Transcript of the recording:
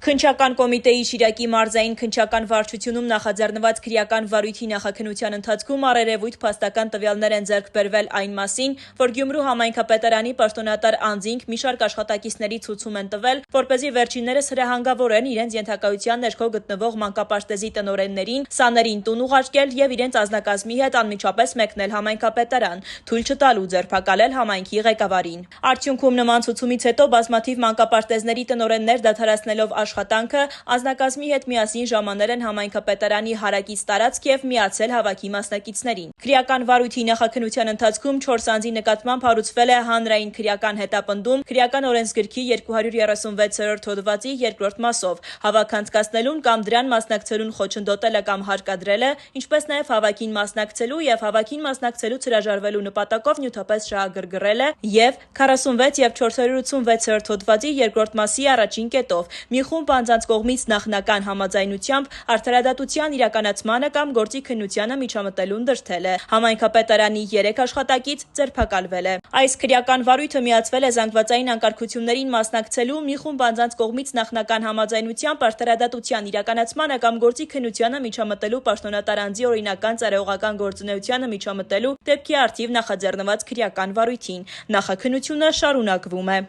Քննչական կոմիտեի Շիրակի մարզային քննչական վարչությունում նախաձեռնված քրեական վարույթի նախաքննության ընթացքում առերևույթ փաստական տվյալներ են ձեռք բերվել այն մասին, որ Գյումրու համայնքապետարանի պաշտոնատար անձինք մի շարք աշխատակիցների ցուցում են տվել, որպեսզի վերջիններս հրահանգավորեն իրենց ենթակայության ներքո գտնվող մանկապարտեզի տնօրեններին սաներին տուն ուղարկել եւ իրենց անձնակազմի հետ անմիջապես մեկնել համայնքապետարան, թույլ չտալու ձերբակալել համայնքի ղեկավարին։ Արդյունքում նման ցուցումից հետո բազմաթիվ մանկապարտեզների տնօրեններ դադարեցնելով աշխատանքը անձնակազմի հետ միասին ժամանել են համայնքապետարանի հարակից տարածք եւ միացել հավաքի մասնակիցներին։ Քրեական վարույթի նախաքննության ընթացքում 4 անձի նկատմամբ հարուցվել է հանրային քրեական հետապնդում քրեական օրենսգրքի 236-րդ հոդվածի 2-րդ մասով հավաք անցկացնելուն կամ դրան մասնակցելուն խոչընդոտելը կամ հարկադրելը, ինչպես նաեւ հավաքին մասնակցելու եւ հավաքին մասնակցելուց հրաժարվելու նպատակով նյութապես շահագրգռելը եւ 46 եւ 486-րդ հոդվածի 2-րդ մասի առաջին կետով մի խումբ անձանց կողմից նախնական համաձայնությամբ արդարադատության իրականացմանը կամ գործի քննությանը միջամտելուն դրդել է։ Համայնքապետարանի 3 աշխատակից ձերբակալվել է։ Այս քրեական վարույթը միացվել է զանգվածային անկարգություններին մասնակցելու մի խումբ անձանց կողմից նախնական համաձայնությամբ արդարադատության իրականացմանը կամ գործի քննությանը միջամտելու պաշտոնատար անձի օրինական ծառայողական գործունեությանը միջամտելու դեպքի առթիվ նախաձեռնված քրեական վարույթին։ Նախաքննությունը շարունակվում է։